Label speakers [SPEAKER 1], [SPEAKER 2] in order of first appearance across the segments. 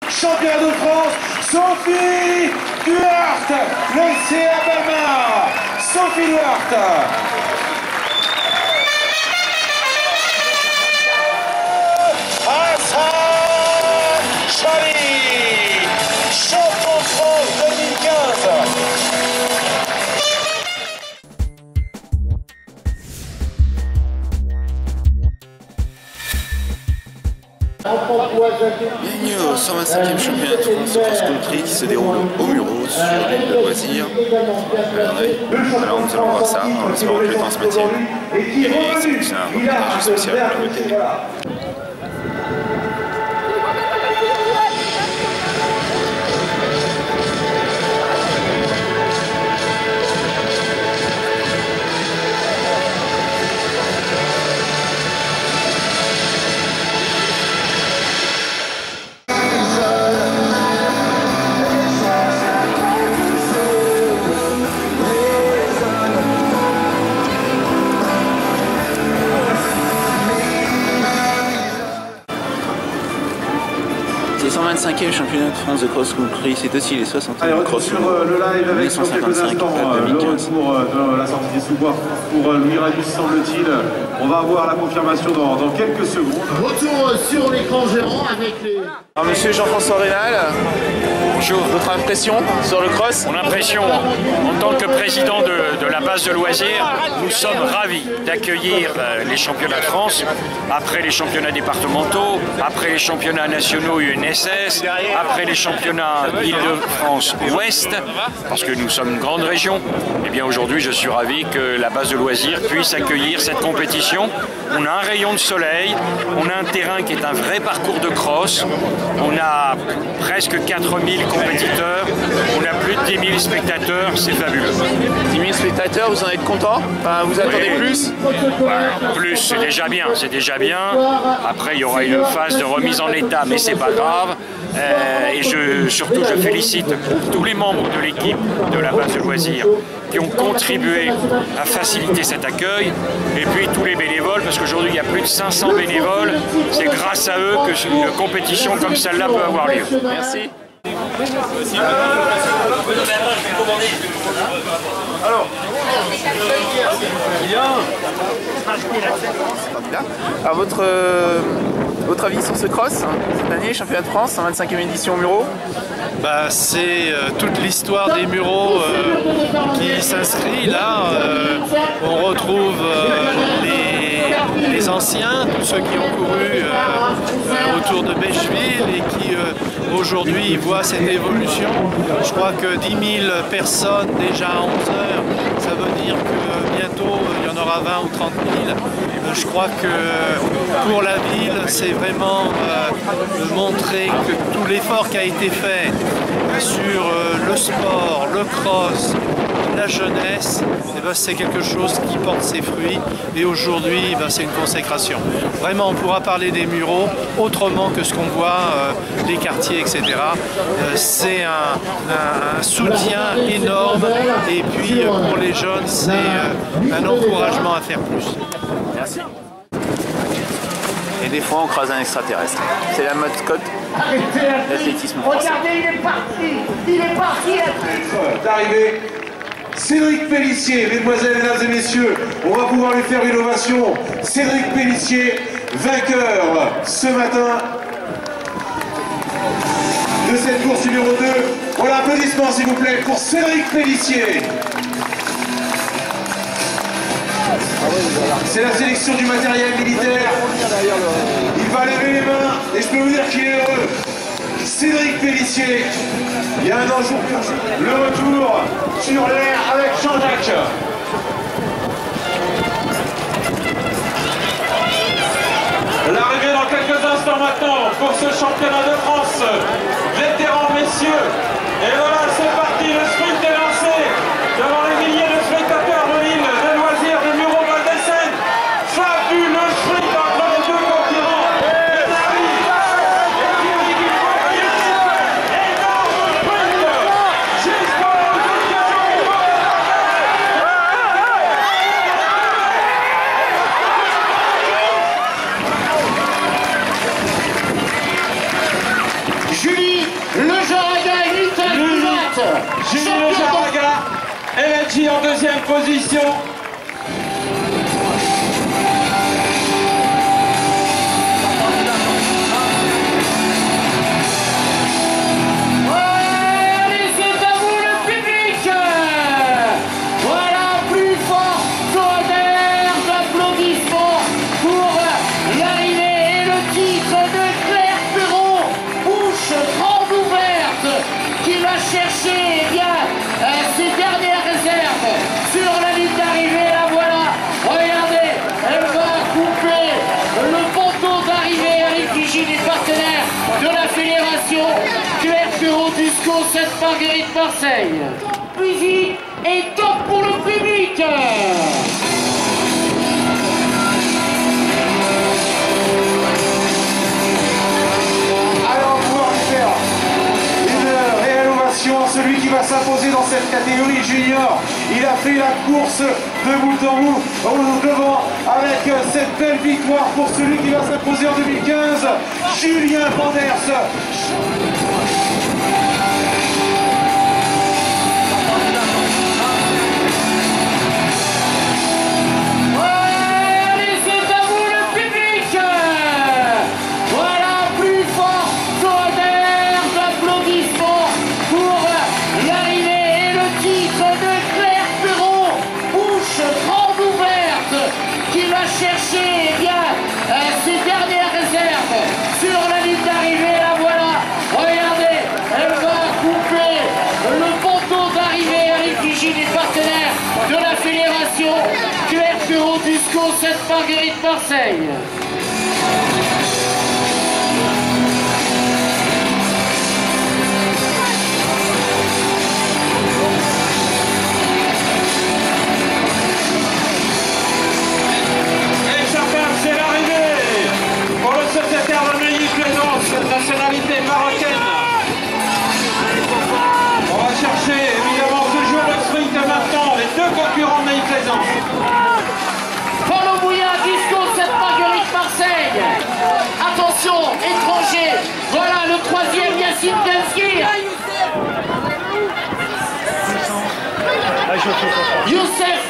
[SPEAKER 1] championne de France, Sophie Duarte, laissée à Balma, Sophie Duarte. Hassan Chali, champion de France 2015.
[SPEAKER 2] Bienvenue au 125e championnat de France de cross-country qui se déroule au Mureaux sur l'île de loisirs. Alors nous allons voir ça en espérant que le temps se maintienne et sélectionner un reportage spécial pour la télé. C'est le 125e championnat de France de cross-country, c'est aussi les 60 ans de cross-country.
[SPEAKER 3] Le live avec
[SPEAKER 2] 1955 à 2015.
[SPEAKER 3] Pour la sortie des sous-bois pour Louis Radius, semble-t-il. On va avoir la confirmation dans quelques secondes.
[SPEAKER 4] Retour sur l'écran géant avec les...
[SPEAKER 5] Alors, monsieur Jean-François Rénal, bonjour, votre impression sur le cross?
[SPEAKER 6] Mon impression, en tant que président de la base de loisirs, nous sommes ravis d'accueillir les championnats de France, après les championnats départementaux, après les championnats nationaux UNSS, après les championnats Île-de-France Ouest, parce que nous sommes une grande région. Et bien aujourd'hui, je suis ravi que la base de loisirs puisse accueillir cette compétition. On a un rayon de soleil, on a un terrain qui est un vrai parcours de cross, on a presque 4000 compétiteurs, on a plus de 10 000 spectateurs, c'est fabuleux.
[SPEAKER 5] 10 000 spectateurs, vous en êtes content? Enfin, vous attendez plus?
[SPEAKER 6] Plus, c'est déjà bien, c'est déjà bien. Après, il y aura une phase de remise en état, mais c'est pas grave. Et surtout, je félicite tous les membres de l'équipe de la base de loisirs qui ont contribué à faciliter cet accueil, et puis tous les bénévoles, parce qu'aujourd'hui il y a plus de 500 bénévoles, c'est grâce à eux que une compétition comme celle-là peut avoir lieu.
[SPEAKER 5] Merci.
[SPEAKER 3] Alors,
[SPEAKER 5] votre avis sur ce cross cette année, championnat de France, 125e édition au Mureaux?
[SPEAKER 7] C'est toute l'histoire des Mureaux qui s'inscrit là. On retrouve les anciens, tous ceux qui ont couru autour de Becheville et qui aujourd'hui voient cette évolution. Je crois que 10 000 personnes déjà à 11 heures, ça veut dire que bientôt il y en aura 20 ou 30 000. Je crois que pour la ville, c'est vraiment montrer que tout l'effort qui a été fait sur le sport, le cross, la jeunesse, c'est quelque chose qui porte ses fruits, et aujourd'hui c'est une consécration. Vraiment, on pourra parler des Mureaux autrement que ce qu'on voit, les quartiers, etc. C'est un soutien énorme, et puis pour les jeunes, c'est un encouragement à faire plus.
[SPEAKER 5] Merci. Et des fois on croise un extraterrestre. C'est la mascotte d'athlétisme français.
[SPEAKER 4] Regardez, il est parti
[SPEAKER 1] D'arriver, Cédric Pellissier, mesdemoiselles, mesdames et messieurs, on va pouvoir lui faire une ovation. Cédric Pellissier, vainqueur ce matin de cette course numéro 2. Voilà, applaudissements s'il vous plaît pour Cédric Pellissier. C'est la sélection du matériel militaire. Il va lever les mains et je peux vous dire qu'il est heureux. Cédric Pellissier, il y a un an jour pour jour. Le retour sur l'air avec Jean-Jacques. L'arrivée dans quelques instants maintenant pour ce championnat de France. Vétérans, messieurs. Et voilà, c'est parti, le sprint est lancé devant les milliers de spectateurs de l'île de loisirs de Mureaux-Val-des-Seines. Fabuleux sprint entre les deux concurrents.
[SPEAKER 4] Le Jaraga,
[SPEAKER 1] Julie Le Jaraga, LG en deuxième position.
[SPEAKER 4] Chercher ses dernières réserves sur la ligne d'arrivée, la voilà, regardez, elle va couper le poteau d'arrivée à l'effigie des partenaires de la fédération Claire Perrault du SCO Sainte-Marguerite Marseille. Musique et top pour le public.
[SPEAKER 3] Celui qui va s'imposer dans cette catégorie junior. Il a fait la course de bout en bout devant avec cette belle victoire pour celui qui va s'imposer en 2015, Julien Vanders.
[SPEAKER 4] Chercher ses dernières réserves sur la ligne d'arrivée, la voilà, regardez, elle va couper le poteau d'arrivée à l'effigie des partenaires de la fédération Claire Perrault du SCO Sainte-Marguerite Marseille.
[SPEAKER 1] Nationalité marocaine. On va chercher évidemment toujours le sprint maintenant, les deux concurrents de Mailly-Plaisance.
[SPEAKER 4] Paulo Bouya, Disco Sainte-Marguerite Marseille. Attention, étranger. Voilà le troisième, Yacine Denzgir. Youssef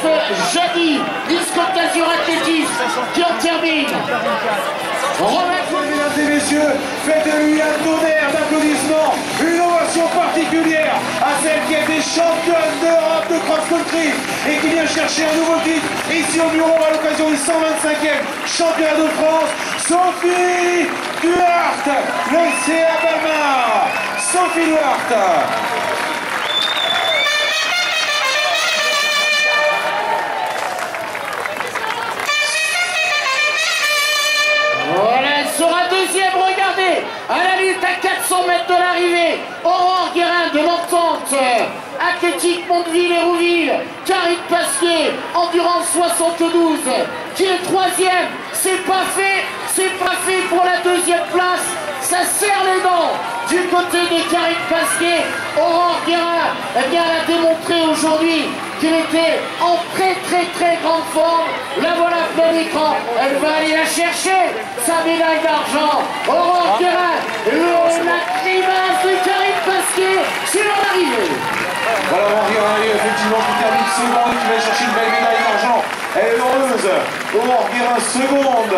[SPEAKER 4] Jadi, Disco Casur Athlétisme, qui en termine.
[SPEAKER 3] Mesdames et messieurs, faites-lui un tonnerre d'applaudissements, une ovation particulière à celle qui a été championne d'Europe de cross-country et qui vient chercher un nouveau titre ici au bureau à l'occasion du 125e championnat de France, Sophie Duarte, le CA Balma. Sophie Duarte.
[SPEAKER 4] Voilà, elle sera deuxième, regardez, à la lutte à 400 mètres de l'arrivée, Aurore Guérin de l'Entente, Athlétique Mondeville-Hérouville, Karine Pasquier, Endurance 72, qui est troisième, c'est pas fait pour la deuxième place, ça serre les dents du côté de Karine Pasquier. Aurore Guérin, eh bien, elle a démontré aujourd'hui qu'elle était en très grande forme. La voilà plein écran, elle va aller la chercher, sa médaille d'argent. Aurore Guérin, la grimace de Karine Pasquier sur l'arrivée.
[SPEAKER 3] Voilà, Aurore Guérin, effectivement, qui termine seconde, qui va chercher une belle médaille d'argent. Elle est heureuse. Aurore Guérin seconde.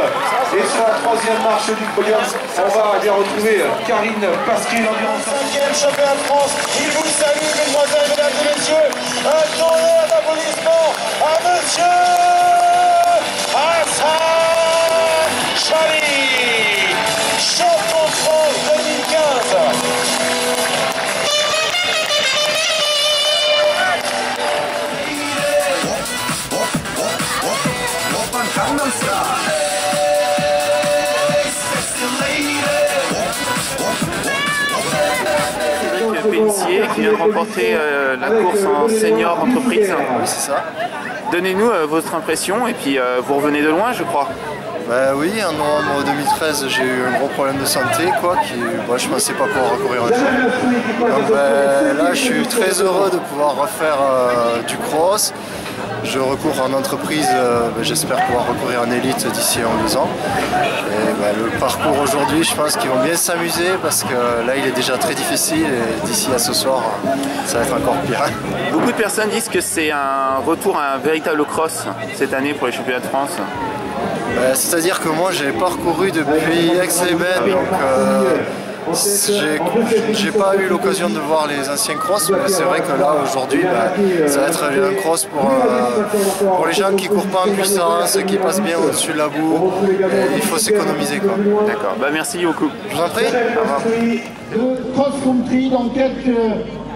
[SPEAKER 3] Et sur la troisième marche du podium, on va bien retrouver Karine Pasquier, l'endurance.
[SPEAKER 8] 5e championnat de France. Il vous salue, mesdemoiselles, mesdames et messieurs. Un tonnerre d'applaudissements à monsieur Hassan Chali, champion de France 2015.
[SPEAKER 5] Pénissier qui vient de remporter la course en senior entreprise.
[SPEAKER 9] Oui, c'est ça.
[SPEAKER 5] Donnez-nous votre impression et puis vous revenez de loin, je crois.
[SPEAKER 9] Bah oui, en novembre 2013, j'ai eu un gros problème de santé, je ne pensais pas pouvoir courir un jour. Donc là, je suis très heureux de pouvoir refaire du cross. je recours en entreprise, j'espère pouvoir recourir en élite d'ici 1 ou 2 ans. Et le parcours aujourd'hui, je pense qu'ils vont bien s'amuser parce que là il est déjà très difficile et d'ici à ce soir, ça va être encore pire.
[SPEAKER 5] Beaucoup de personnes disent que c'est un retour à un véritable cross cette année pour les championnats de France.
[SPEAKER 9] C'est-à-dire que moi j'ai parcouru depuis Aix-les-Bains, donc j'ai pas eu l'occasion de voir les anciens cross, mais c'est vrai que là aujourd'hui ça va être un cross pour les gens qui courent pas en puissance, qui passent bien au-dessus de la boue, et il faut s'économiser quoi.
[SPEAKER 5] D'accord, merci beaucoup.
[SPEAKER 9] Je vous en prie. Au revoir.
[SPEAKER 4] De cross-country dans quelques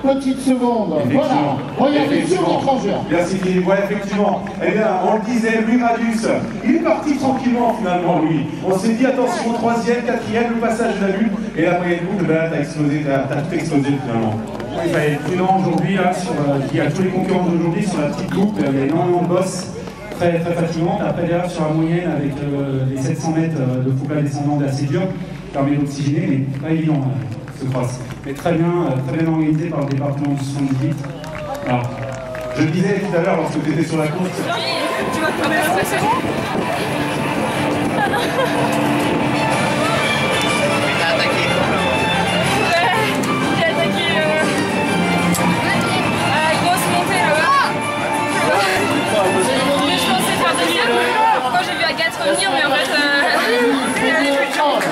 [SPEAKER 4] petites secondes. Voilà, regardez sur l'étrangère.
[SPEAKER 3] Merci Philippe, ouais, effectivement. Eh bien, on le disait, Louis Radius, il est parti tranquillement finalement, lui. On s'est dit, attention, 3e, 4e, le passage de la lune, et la moyenne boucle, ben là, t'as explosé, t'as tout explosé finalement.
[SPEAKER 10] Il fallait être prudent aujourd'hui, là, il y a tous les concurrents d'aujourd'hui sur la petite boucle, il y a énormément de bosses. Très fatigante. Après, derrière, sur la moyenne, avec les 700 mètres de Foucault descendant assez dur, permet d'oxygéner, mais pas évident ce cross. Mais très bien organisé par le département du 78. Alors,
[SPEAKER 3] je le disais tout à l'heure lorsque tu étais sur la course.
[SPEAKER 11] Tu vas te prendre la c'est bon.
[SPEAKER 12] T'as attaqué
[SPEAKER 11] j'ai attaqué à la grosse montée là-bas. Mais je pensais faire deuxième. Moi j'ai vu Agathe revenir, mais en fait elle avait plus de chance.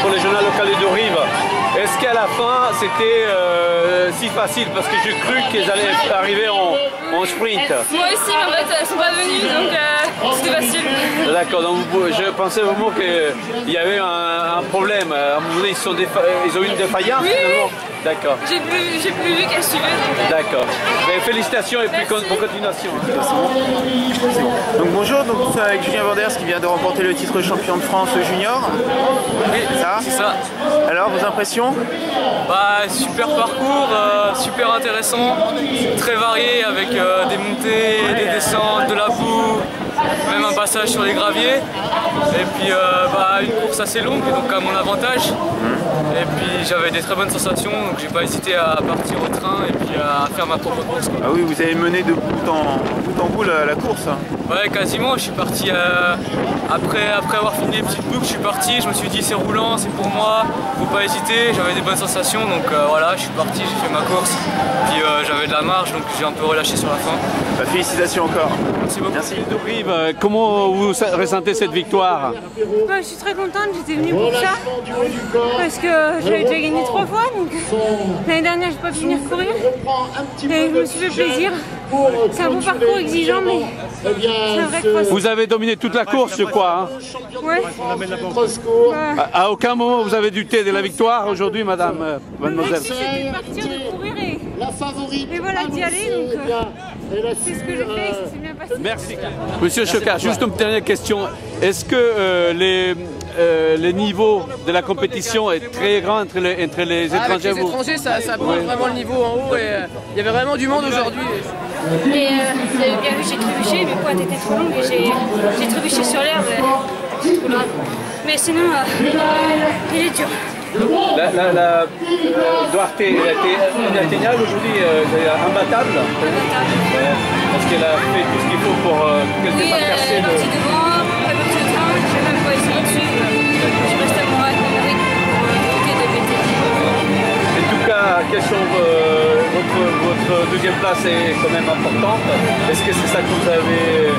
[SPEAKER 13] pour les journaux locaux de Rive. Est-ce qu'à la fin c'était si facile parce que j'ai cru qu'ils allaient arriver en sprint?
[SPEAKER 11] Moi aussi, mais en fait elles sont pas venues donc c'était facile.
[SPEAKER 13] D'accord, donc je pensais vraiment qu'il y avait un problème. À un moment donné ils ont eu une défaillance finalement. D'accord.
[SPEAKER 11] J'ai plus vu qu'elle suivait.
[SPEAKER 13] D'accord. Félicitations et puis bonne continuation.
[SPEAKER 5] Donc bonjour, donc nous sommes avec Julien Vanders qui vient de remporter le titre champion de France junior.
[SPEAKER 14] Oui, c'est ça.
[SPEAKER 5] Alors vos impressions?
[SPEAKER 14] Super parcours, super intéressant, très varié avec des montées, des descentes, de la boue, même un passage sur les graviers. Et puis une course assez longue, donc à mon avantage. Et puis j'avais des très bonnes sensations, donc j'ai pas hésité à partir au train et puis à faire ma propre course.
[SPEAKER 5] Ah oui, vous avez mené de bout en bout la course?
[SPEAKER 14] Ouais, quasiment. Je suis parti après avoir fini les petites boucles, je suis parti, je me suis dit c'est roulant, c'est pour moi, faut pas hésiter, j'avais des bonnes sensations, donc voilà, je suis parti, j'ai fait ma course, puis j'avais de la marge, donc j'ai un peu relâché sur la fin.
[SPEAKER 5] Félicitations encore.
[SPEAKER 14] Merci beaucoup.
[SPEAKER 13] Merci. Comment vous ressentez cette victoire?
[SPEAKER 11] Je suis très contente, j'étais venue pour ça, parce que j'avais déjà gagné 3 fois, donc l'année dernière j'ai pas pu venir courir, et je me suis fait plaisir. C'est un beau parcours exigeant, mais c'est un vrai cross.
[SPEAKER 13] Vous avez dominé toute la course, je crois.
[SPEAKER 11] Ouais.
[SPEAKER 13] À aucun moment vous avez douté de la victoire aujourd'hui, mademoiselle?
[SPEAKER 11] C'était de partir, de courir et voilà, d'y aller, donc c'est ce que j'ai fait et ça s'est bien passé.
[SPEAKER 13] Merci. Monsieur Chocard, juste une dernière question. Est-ce que les niveaux de la compétition est très grand entre les étrangers?
[SPEAKER 15] Avec les étrangers, ça prend vraiment le niveau en haut et il y avait vraiment du monde aujourd'hui.
[SPEAKER 11] Et vous avez bien vu, j'ai trébuché, mes pointes étaient trop longues et j'ai trébuché sur l'herbe. Mais sinon, il est dur.
[SPEAKER 13] Duarte, elle a été inatteignable aujourd'hui, imbattable. Parce qu'elle a fait tout ce qu'il faut pour qu'elle ne pas percer.
[SPEAKER 11] Elle est partie devant, elle est partie au train, je n'ai même pas essayé de suivre. Je suis resté à mon rythme pour éviter de péter.
[SPEAKER 13] En tout cas, question, votre deuxième place est quand même importante. Est-ce que c'est ça que vous avez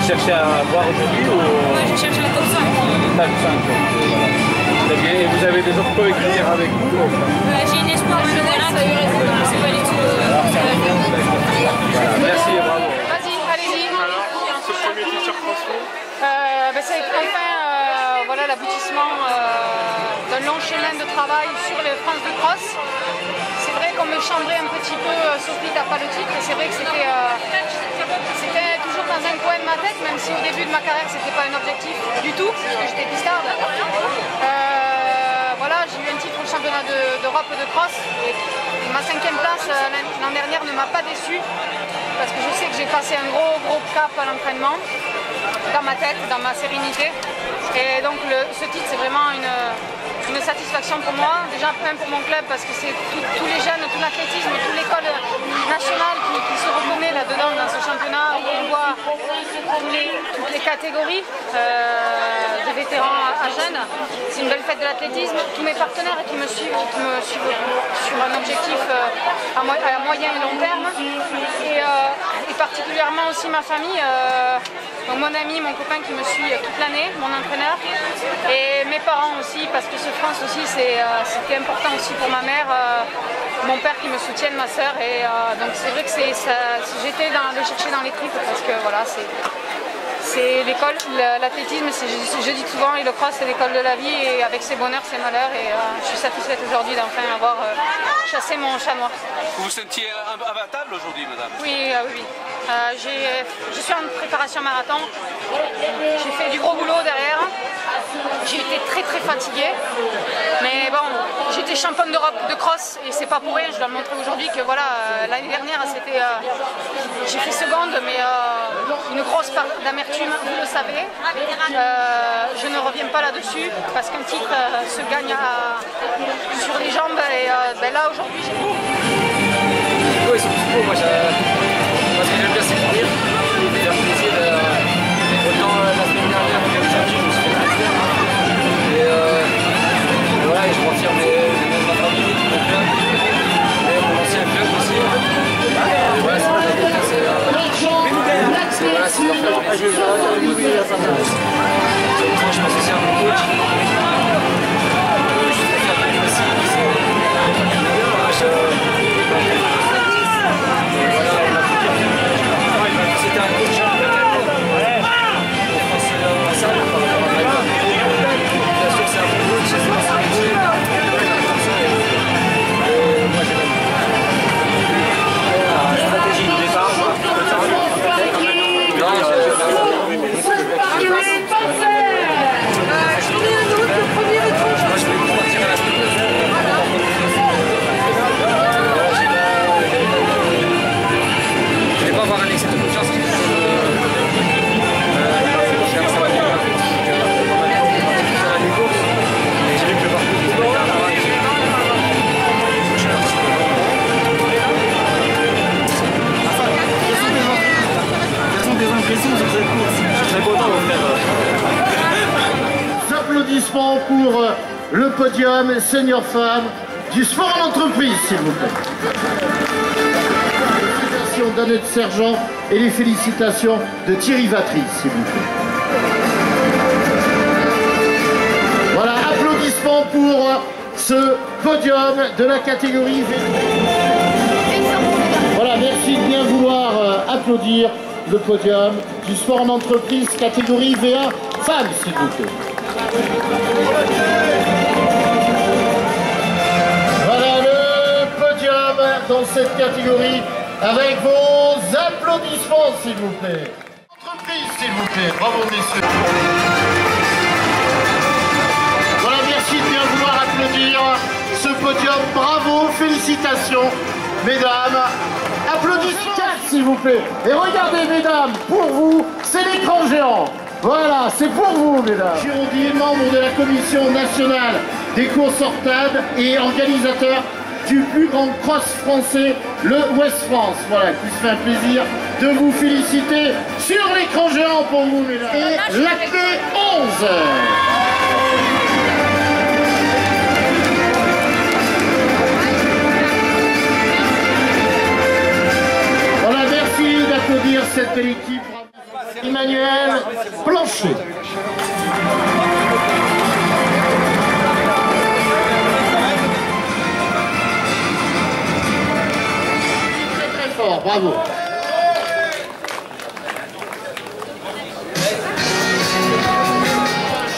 [SPEAKER 13] cherché à avoir aujourd'hui?
[SPEAKER 11] Oui, j'ai cherché le top 5.
[SPEAKER 13] Top 5. Très bien. Et vous avez des autres coéquipiers avec vous?
[SPEAKER 11] J'ai une espoir de général, c'est pas du tout.
[SPEAKER 13] Merci et bravo.
[SPEAKER 11] Vas-y, allez-y.
[SPEAKER 10] Alors, ce premier titre français
[SPEAKER 11] C'est enfin l'aboutissement d'un long chemin de travail sur les France de cross.
[SPEAKER 12] c'est vrai qu'on me chambrait un petit peu, Sophie t'as pas le titre, et c'est vrai que c'était toujours dans un coin de ma tête, même si au début de ma carrière c'était pas un objectif du tout, parce que j'étais pistarde. Voilà, j'ai eu un titre au championnat d'Europe de cross, et ma 5e place l'an dernière ne m'a pas déçue, parce que je sais que j'ai passé un gros cap à l'entraînement, dans ma tête, dans ma sérénité. Et donc ce titre c'est vraiment une satisfaction pour moi, déjà même pour mon club parce que c'est tous les jeunes, tout l'athlétisme, toute l'école nationale qui se reconnaît là-dedans dans ce championnat où on voit toutes les catégories de vétérans à jeunes. C'est une belle fête de l'athlétisme. Tous mes partenaires qui me suivent sur un objectif à moyen et long terme et particulièrement aussi ma famille. Donc mon ami, mon copain qui me suit toute l'année, mon entraîneur, et mes parents aussi, parce que ce France aussi c'était important aussi pour ma mère, mon père qui me soutienne, ma soeur, et donc c'est vrai que j'étais le chercher dans les tripes parce que voilà, c'est l'école, l'athlétisme, je dis souvent, et le cross c'est l'école de la vie, et avec ses bonheurs, ses malheurs, et je suis satisfaite aujourd'hui d'enfin avoir chassé mon chat noir.
[SPEAKER 13] Vous vous sentiez imbattable aujourd'hui, madame?
[SPEAKER 12] Oui, oui. Je suis en préparation marathon, j'ai fait du gros boulot derrière, j'ai été très fatiguée, mais bon, j'étais championne d'Europe de cross et c'est pas pour rien, je dois le montrer aujourd'hui que voilà, l'année dernière j'ai fait seconde, mais une grosse part d'amertume, vous le savez, je ne reviens pas là-dessus parce qu'un titre se gagne sur les jambes et ben là aujourd'hui j'ai beau.
[SPEAKER 15] Ils sont tous beaux, moi ce que j'aime bien c'est courir, et faire plaisir. Autant la semaine dernière, je me suis fait plaisir. Et voilà, et je confirme ma famille, mon club, et mon ancien club aussi. Et voilà, c'est leur faire plaisir. Moi je pense aussi à mon coach. Je suis très fier de lui aussi. C'était un coach
[SPEAKER 3] Applaudissements pour le podium senior femme du sport en entreprise, s'il vous plaît. Félicitations d'Annette Sergent et les félicitations de Thierry Vatry, s'il vous plaît. Voilà, applaudissements pour ce podium de la catégorie V. Voilà, merci de bien vouloir applaudir le podium du sport en entreprise catégorie V1 femmes, s'il vous plaît. Voilà le podium dans cette catégorie avec vos applaudissements, s'il vous plaît. Entreprise, s'il vous plaît. Bravo, messieurs. Voilà, merci de bien vouloir applaudir ce podium. Bravo, félicitations, mesdames. Applaudissements, s'il vous plaît. Et regardez, mesdames, pour vous, c'est l'écran géant. Voilà, c'est pour vous, mesdames. Giraudier, membre de la commission nationale des courses hors table et organisateur du plus grand cross français, le West France. Voilà, qui se fait un plaisir de vous féliciter sur l'écran géant pour vous, mesdames. Et l'ACLé 11. Voilà, merci d'applaudir cette belle équipe. Emmanuel Blanchet. Très très fort, bravo.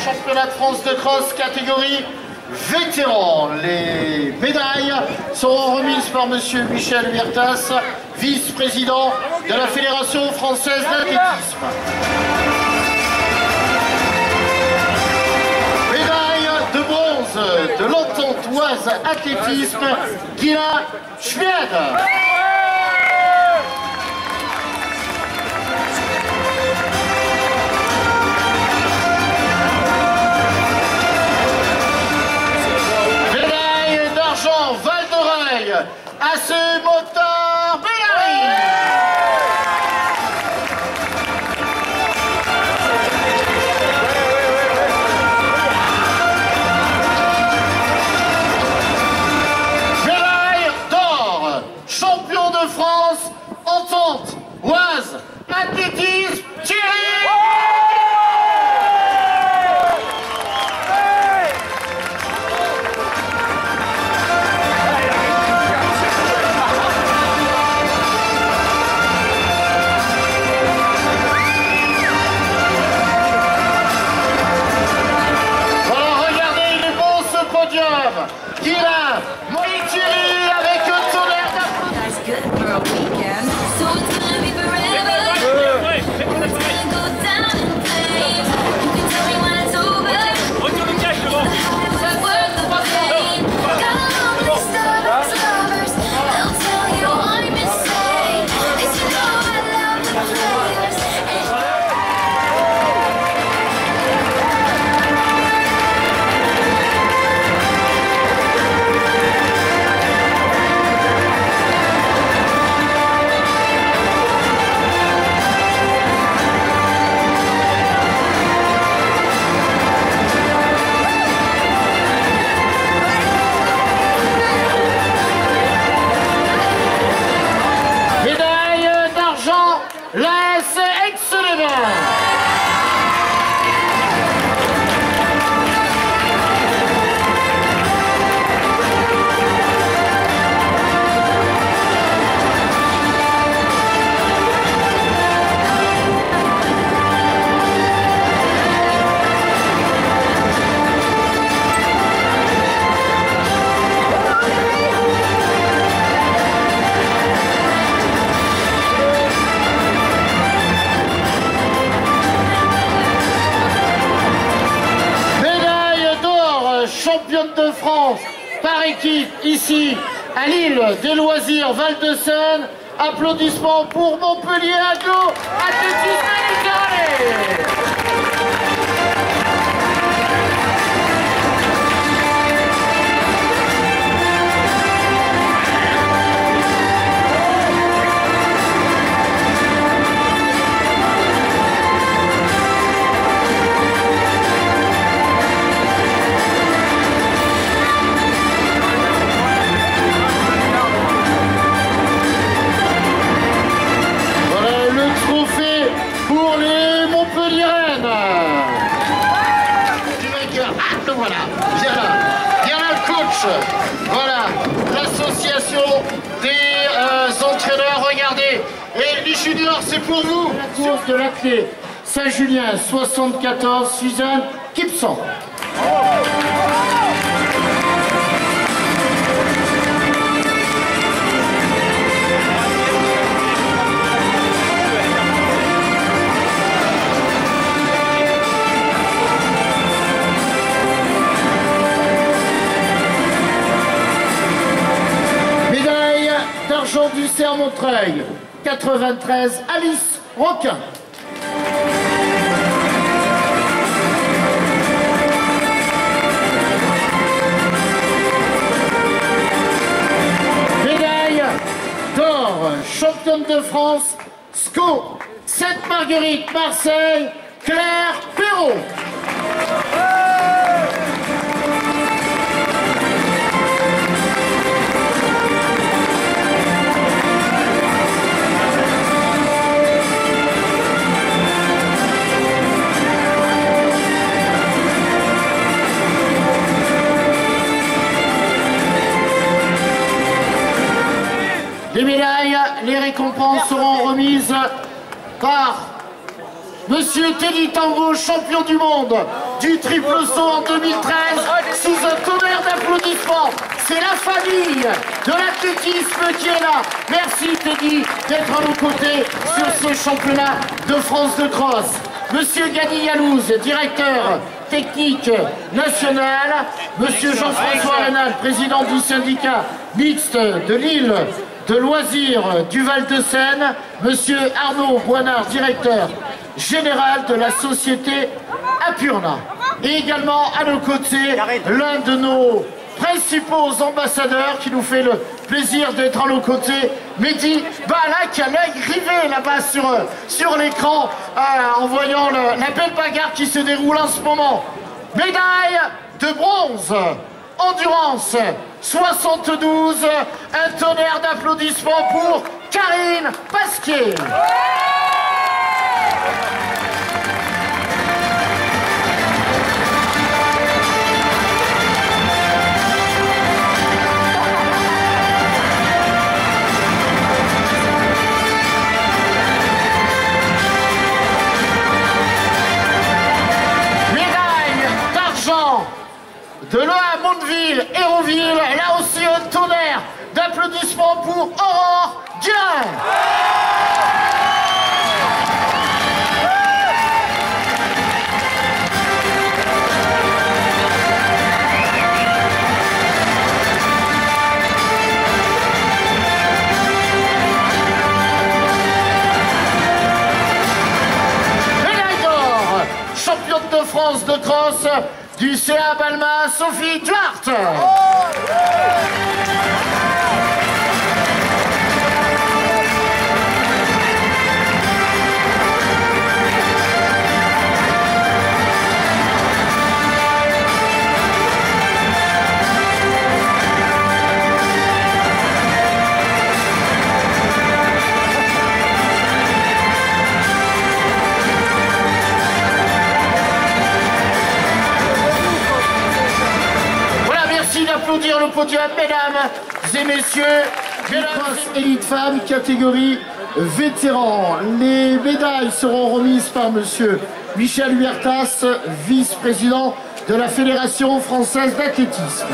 [SPEAKER 3] Championnat de France de cross catégorie vétéran. Les médailles
[SPEAKER 4] seront remises par Monsieur Michel Huertas, vice-président de la Fédération française d'athlétisme. Médaille de bronze de l'Entente-Oise athlétisme, Gina Schmied. Val d'Oreille, AC Motor Bellary. Médaille d'or, champion de France, Entente, Oise, athlétisme, Thierry. Kira, Moïtiri avec un tonnerre d'applaudissements. Championne de France par équipe ici à l'île des loisirs Val-de-Seine. Applaudissements pour Montpellier Aglo, athlétisme Méditerranée. Voilà, viens là le coach. Voilà, l'association des entraîneurs, regardez. Et les juniors, c'est pour vous. La course de l'athlète Saint-Julien 74, Suzanne Gibson. D'argent du Cerf Montreuil, 93, Alice Roquin. Médaille d'or, championne de France, SCO, Sainte-Marguerite, Marseille, Claire Perrault. Les médailles, les récompenses seront remises par Monsieur Teddy Tango, champion du monde du triple saut en 2013, sous un tonnerre d'applaudissements. c'est la famille de l'athlétisme qui est là. Merci Teddy d'être à nos côtés sur ce championnat de France de cross. Monsieur Gadi Yalouz, directeur technique national. Monsieur Jean-François Reynal, président du syndicat mixte de Lille de loisirs du Val-de-Seine. Monsieur Arnaud Boinard, directeur général de la société Apurna. Et également à nos côtés, l'un de nos principaux ambassadeurs qui nous fait le plaisir d'être à nos côtés, Mehdi Bala, qui a l'œil rivé là-bas sur l'écran en voyant la belle bagarre qui se déroule en ce moment. Médaille de bronze, endurance 72, un tonnerre d'applaudissements pour Karine Pasquier. De là à Mondeville, Hérouville, là aussi un tonnerre d'applaudissements pour Aurore Guérin. Médaille d'or, championne de France de cross, du CA Balma, Sophie Duarte. D'applaudir le podium, mesdames et messieurs, élite femmes, catégorie vétérans. Les médailles seront remises par monsieur Michel Huertas, vice-président de la Fédération française d'athlétisme.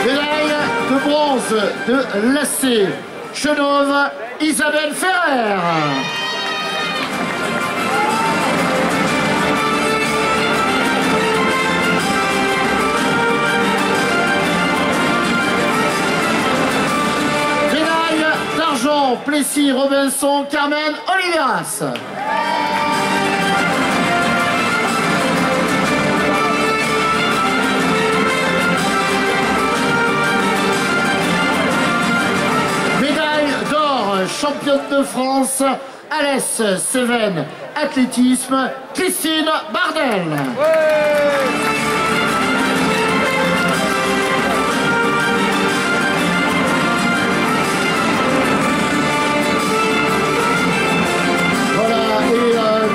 [SPEAKER 4] Médaille de bronze de lacet, Chenauve, Isabelle Ferrer. Plessis, Robinson, Carmen, Oliveras. Médaille d'or, championne de France, Alès Cévennes, athlétisme, Christine Bardel.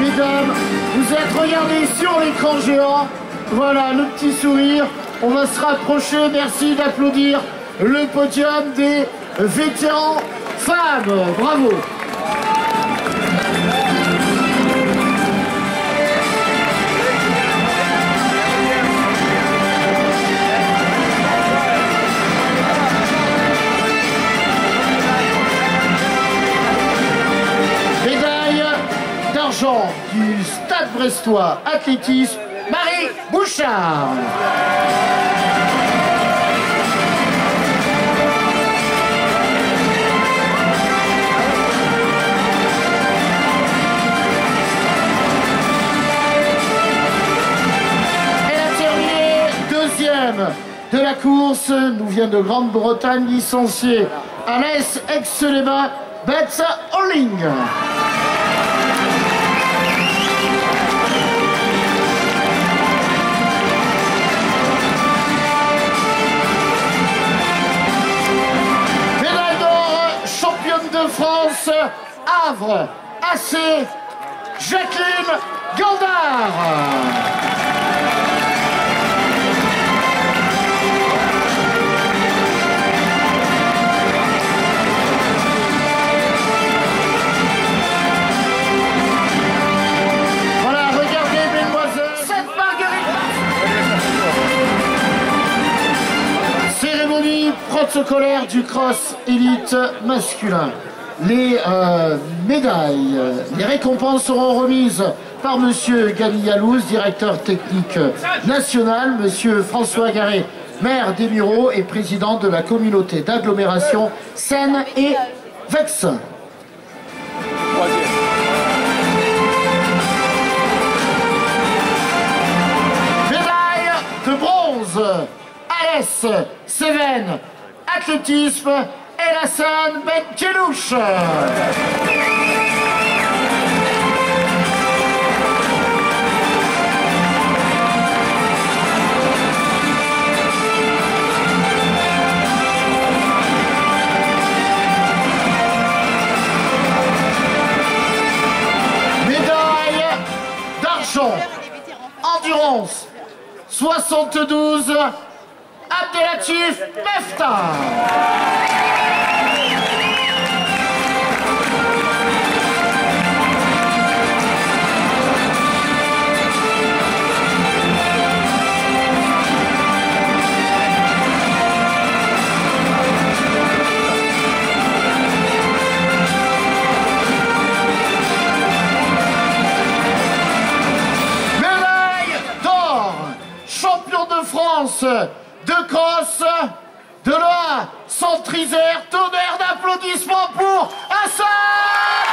[SPEAKER 4] Mesdames, vous êtes regardez sur l'écran géant, voilà le petit sourire, on va se rapprocher, merci d'applaudir le podium des vétérans femmes, bravo. Du Stade Brestois athlétisme, Marie Bouchard. Elle a terminé deuxième de la course, nous vient de Grande-Bretagne, licenciée à l'Es Aix-les-Bains, Beth Holling. De France, Havre, AC, Jacqueline Gandard. Voilà, regardez, mesdemoiselles, cette Marguerite. protocolaire du cross élite masculin. Les médailles, les récompenses seront remises par Monsieur Gali Yalouz, directeur technique national, Monsieur François Garé, maire d'Émirault et président de la communauté d'agglomération Seine et Vex. Médaille de bronze, Alès Cévennes, athlétisme, et la scène Ben Kelouche. Médaille d'argent, endurance, 72, Abdelatif Mefta. Médaille d'or, champion de France de cross de l'A, centre Isère, tonnerre d'applaudissements pour Hassan.